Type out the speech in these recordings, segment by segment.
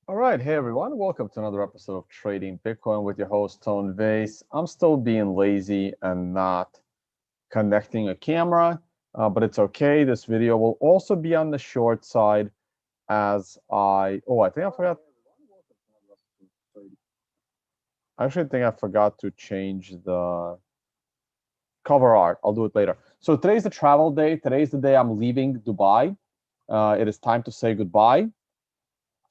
All right, hey everyone, welcome to another episode of Trading Bitcoin with your host Tone Vays. I'm still being lazy and not connecting a camera, but it's okay. This video will also be on the short side I think I forgot. I actually think I forgot to change the cover art. I'll do it later. So today's the travel day. Today's the day I'm leaving Dubai. It is time to say goodbye.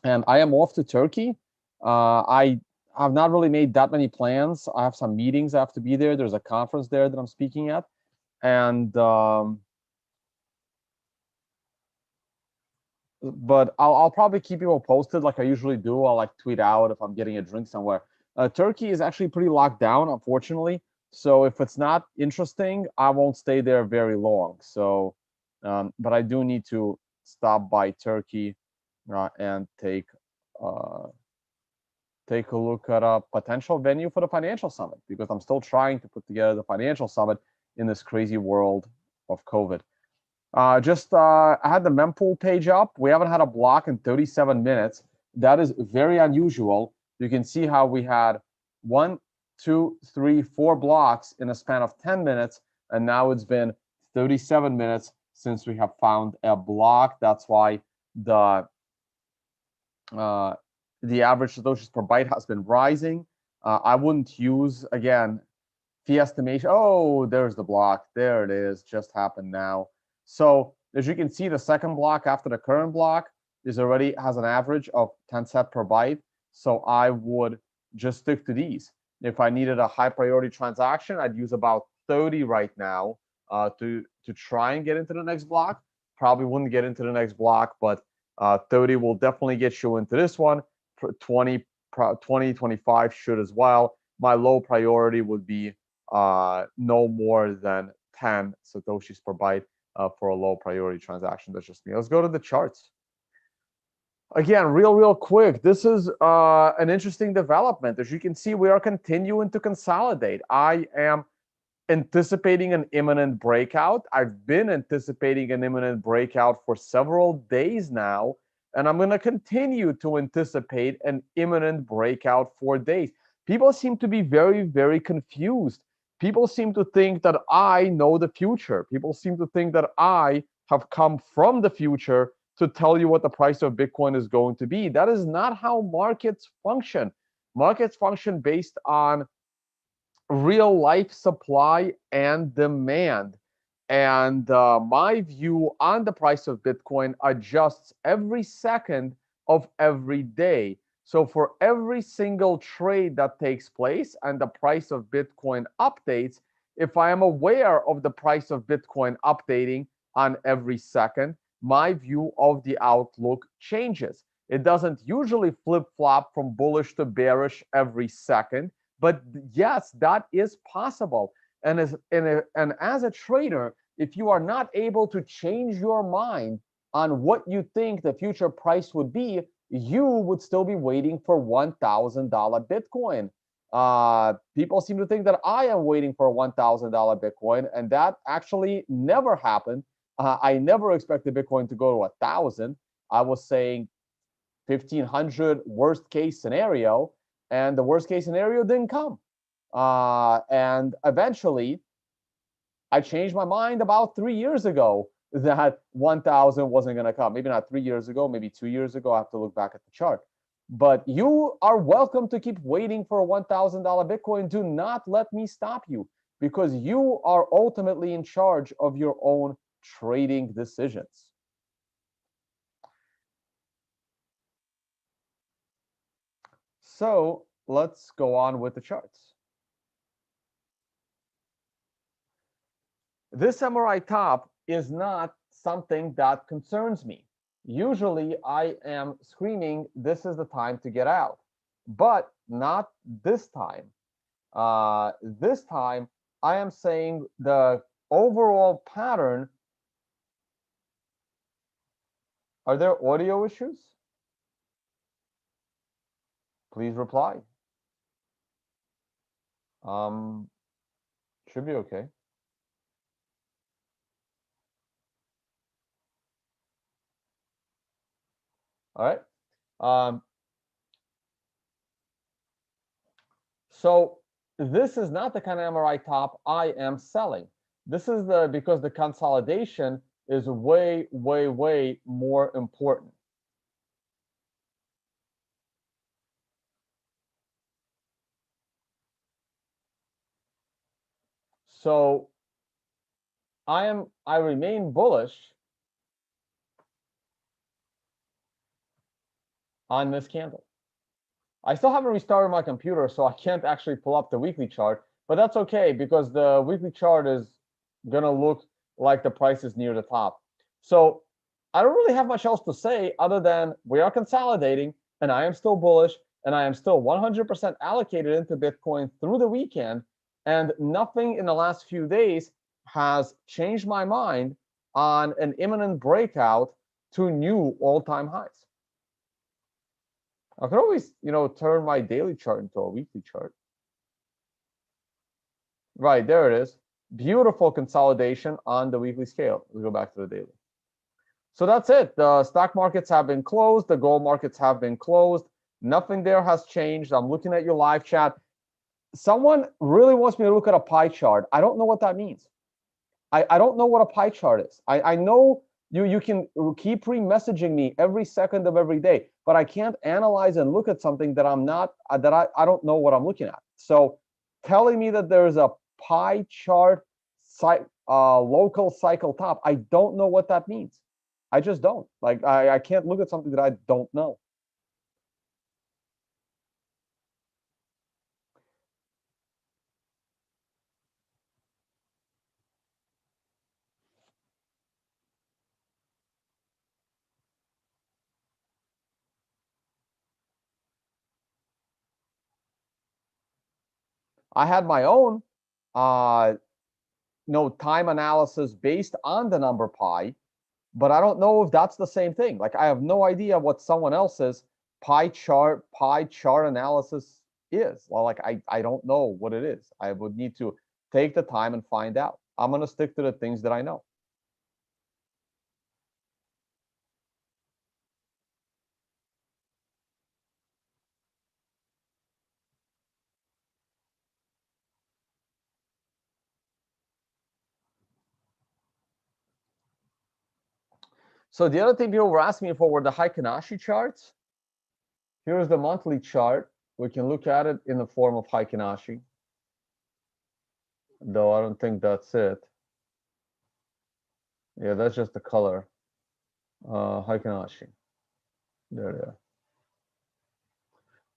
And I am off to Turkey. I have not really made that many plans. I have some meetings I have to be there. There's a conference there that I'm speaking at, and but I'll probably keep you all posted like I usually do. I'll like tweet out if I'm getting a drink somewhere. Turkey is actually pretty locked down, unfortunately. So if it's not interesting, I won't stay there very long. So, but I do need to stop by Turkey and uh, take a look at a potential venue for the financial summit because I'm still trying to put together the financial summit in this crazy world of COVID. I had the mempool page up. We haven't had a block in 37 minutes. That is very unusual. You can see how we had one, two, three, four blocks in a span of 10 minutes, and now it's been 37 minutes since we have found a block. That's why the uh, the average satoshis per byte has been rising. I wouldn't use, again, fee estimation. Oh, there's the block. There it is. Just happened now. So as you can see, the second block after the current block is already has an average of 10 cent per byte. So I would just stick to these. If I needed a high priority transaction, I'd use about 30 right now to try and get into the next block. Probably wouldn't get into the next block, but 30 will definitely get you into this one. 20, 25 should as well. My low priority would be no more than 10 satoshis per byte for a low priority transaction. That's just me. Let's go to the charts. Again, real quick, this is an interesting development. As you can see, we are continuing to consolidate. I am anticipating an imminent breakout. I've been anticipating an imminent breakout for several days now, and I'm going to continue to anticipate an imminent breakout for days. People seem to be very confused. People seem to think that I know the future. People seem to think that I have come from the future to tell you what the price of Bitcoin is going to be. That is not how markets function. Markets function based on real life supply and demand. And my view on the price of Bitcoin adjusts every second of every day. So for every single trade that takes place and the price of Bitcoin updates, if I am aware of the price of Bitcoin updating on every second, my view of the outlook changes. It doesn't usually flip flop from bullish to bearish every second, but yes, that is possible. And as a trader, if you are not able to change your mind on what you think the future price would be, you would still be waiting for $1,000 Bitcoin. People seem to think that I am waiting for a $1,000 Bitcoin, and that actually never happened. I never expected Bitcoin to go to 1,000. I was saying 1,500 worst case scenario, and the worst case scenario didn't come. And eventually, I changed my mind about 3 years ago that 1,000 wasn't going to come. Maybe not 3 years ago, maybe 2 years ago. I have to look back at the chart. But you are welcome to keep waiting for a $1,000 Bitcoin. Do not let me stop you because you are ultimately in charge of your own trading decisions. So let's go on with the charts. This MRI top is not something that concerns me. Usually I am screaming, this is the time to get out, but not this time. This time I am saying the overall pattern. Are there audio issues? Please reply. Um, should be okay. All right. So this is not the kind of MRI top I am selling. This is because the consolidation is way, way, way more important. So I remain bullish on this candle. I still haven't restarted my computer, so I can't actually pull up the weekly chart, but that's okay because the weekly chart is gonna look like the price is near the top. So I don't really have much else to say other than we are consolidating and I am still bullish and I am still 100% allocated into Bitcoin through the weekend, and nothing in the last few days has changed my mind on an imminent breakout to new all-time highs. I could always, turn my daily chart into a weekly chart. Right, there it is. Beautiful consolidation on the weekly scale. We'll go back to the daily. So that's it. The stock markets have been closed. The gold markets have been closed. Nothing there has changed. I'm looking at your live chat. Someone really wants me to look at a pie chart. I don't know what that means. I don't know what a pie chart is. I know you can keep re-messaging me every second of every day, but I can't analyze and look at something that I don't know what I'm looking at. So telling me that there is a pie chart local cycle top, I don't know what that means. I just don't. Like I can't look at something that I don't know. I had my own time analysis based on the number pi, but I don't know if that's the same thing. Like I have no idea what someone else's pie chart analysis is. Well, like I don't know what it is. I would need to take the time and find out. I'm going to stick to the things that I know. So the other thing people were asking me for were the Heikin Ashi charts. Here's the monthly chart. We can look at it in the form of Heikin Ashi, though I don't think that's it. Yeah, that's just the color. Heikin Ashi. There they are.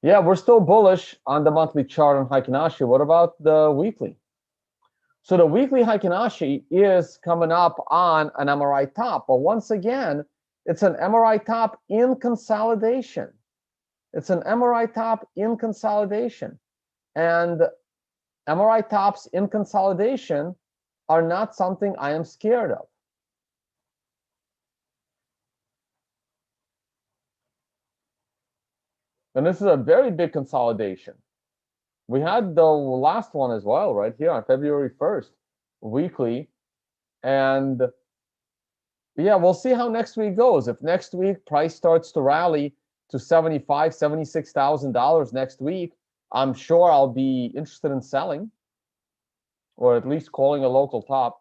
Yeah, we're still bullish on the monthly chart on Heikin Ashi. What about the weekly? So the weekly Heikin Ashi is coming up on an MRI top, but once again, it's an MRI top in consolidation. It's an MRI top in consolidation. And MRI tops in consolidation are not something I am scared of. And this is a very big consolidation. We had the last one as well, right here on February 1st, weekly. And yeah, we'll see how next week goes. If next week price starts to rally to $75,000, $76,000 next week, I'm sure I'll be interested in selling, or at least calling a local top.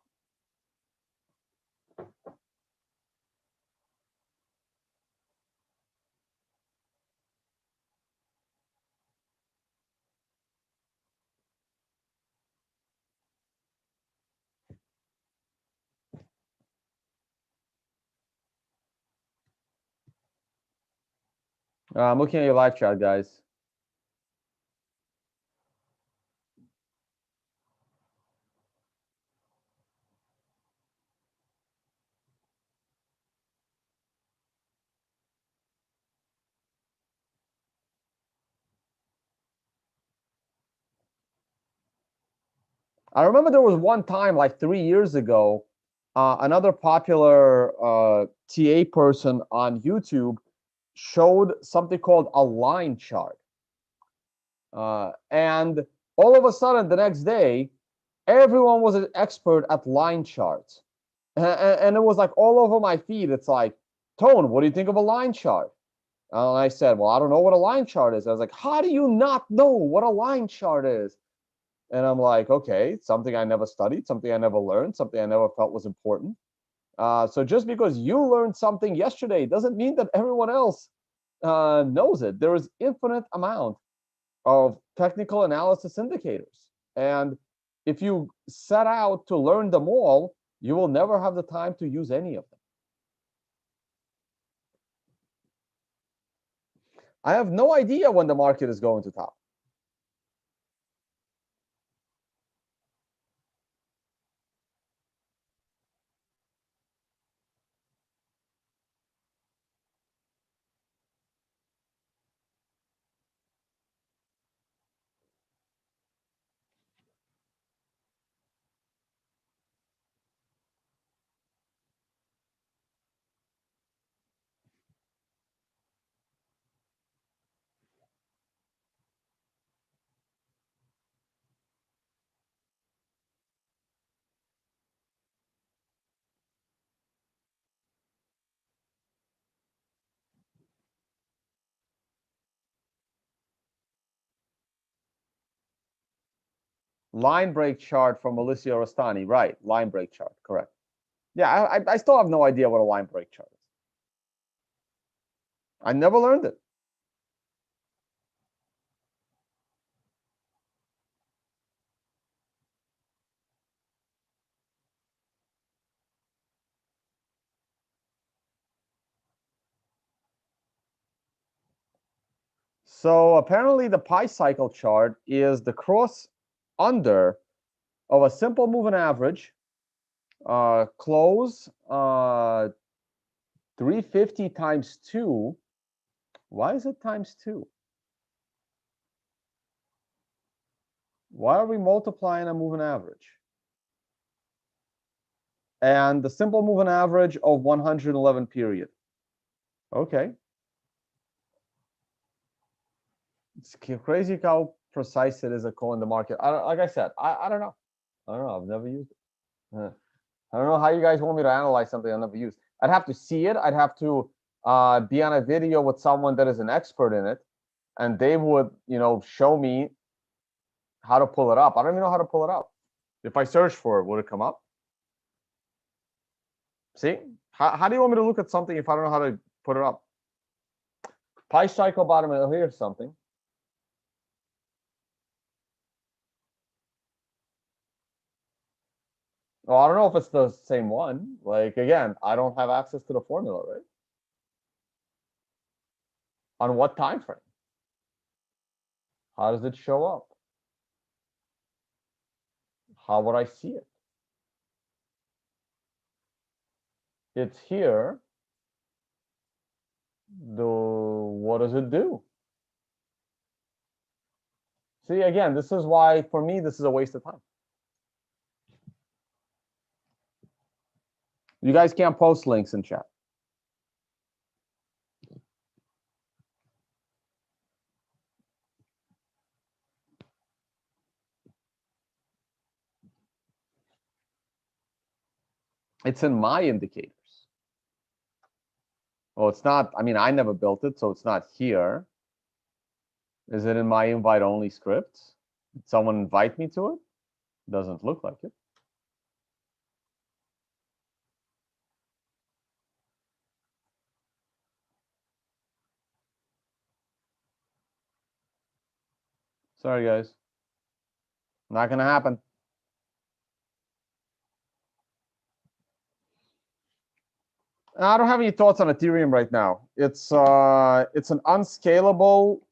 I'm looking at your live chat, guys. I remember there was one time, like 3 years ago, another popular TA person on YouTube showed something called a line chart. And all of a sudden, the next day, everyone was an expert at line charts. And it was like all over my feed. It's like, Tone, what do you think of a line chart? And I said, well, I don't know what a line chart is. I was like, how do you not know what a line chart is? And I'm like, okay, something I never studied, something I never learned, something I never felt was important. So just because you learned something yesterday doesn't mean that everyone else knows it. There is infinite amount of technical analysis indicators. And if you set out to learn them all, you will never have the time to use any of them. I have no idea when the market is going to top. Line break chart from Alicia Rastani. Right, line break chart, correct. Yeah, I still have no idea what a line break chart is. I never learned it. So apparently the pi cycle chart is the cross under of a simple moving average, close 350 times 2. Why is it times 2? Why are we multiplying a moving average? And the simple moving average of 111 period. Okay. It's crazy how precise it is at calling the market. Like I said, I don't know. I don't know. I've never used it. I don't know how you guys want me to analyze something I've never used. I'd have to see it. I'd have to be on a video with someone that is an expert in it, and they would, show me how to pull it up. I don't even know how to pull it up. If I search for it, would it come up? See? How do you want me to look at something if I don't know how to put it up? Pi cycle bottom, here's something. Well, I don't know if it's the same one. Like, again, I don't have access to the formula, right? On what time frame? How does it show up? How would I see it? It's here. What does it do? See, again, this is why, for me, this is a waste of time. You guys can't post links in chat. It's in my indicators. Well, it's not, I mean, I never built it, so it's not here. Is it in my invite only script? Did someone invite me to it? Doesn't look like it. Sorry, guys. Not gonna happen. I don't have any thoughts on Ethereum right now. It's an unscalable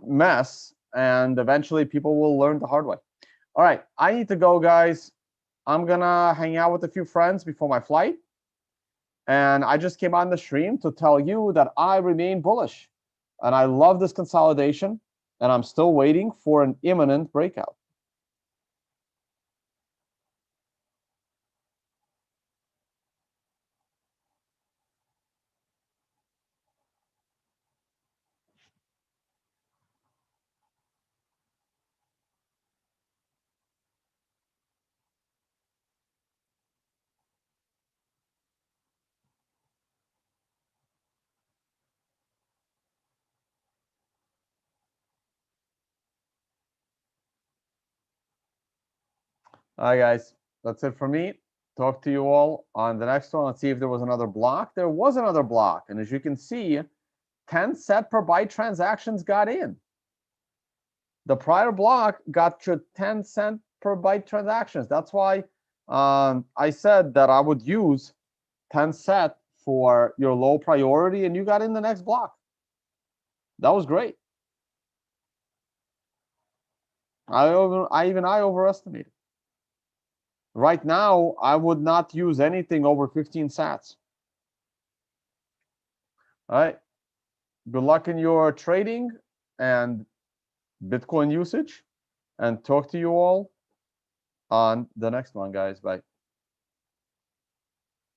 mess, and eventually people will learn the hard way. All right, I need to go, guys. I'm gonna hang out with a few friends before my flight. And I just came on the stream to tell you that I remain bullish. And I love this consolidation. And I'm still waiting for an imminent breakout. All right, guys, that's it for me. Talk to you all on the next one. Let's see if there was another block. There was another block. And as you can see, 10 set per byte transactions got in. The prior block got you 10 cent per byte transactions. That's why I said that I would use 10 set for your low priority, and you got in the next block. That was great. I overestimated. Right now, I would not use anything over 15 sats. All right. Good luck in your trading and Bitcoin usage, and talk to you all on the next one, guys. Bye.